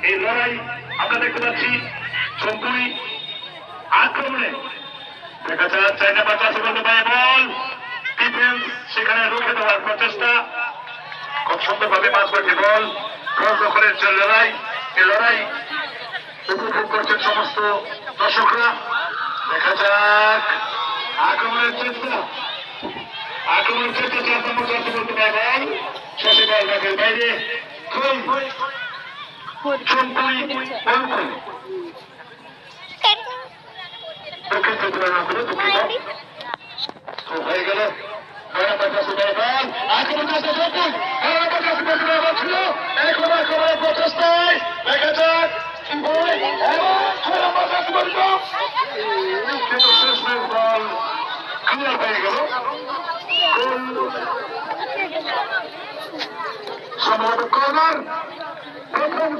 এই লড়াই আমরা দেখতে পাচ্ছি সম্পূর্ণ আক্রমণে দেখা যাচ্ছে চাইনা বাচ্চা বলতে পারে বল ডিফেন্স সেখানে রুখে দেওয়ার প্রচেষ্টা খুব সুন্দরভাবে পাস করছে বল গোল দখলের যে লড়াই এই লড়াই উপভোগ করছেন সমস্ত দর্শকরা। দেখা যাক আক্রমণের চেষ্টা চার নম্বর জার্সি বলতে পারে বল শেষে বল ব্যাটের বাইরে হয়ে গেল প্রচেষ্টায় দেখা যাক কিন্তু শেষ বল ক্লিয়ার হয়ে গেল সম্ভবত কর্নার প্রথম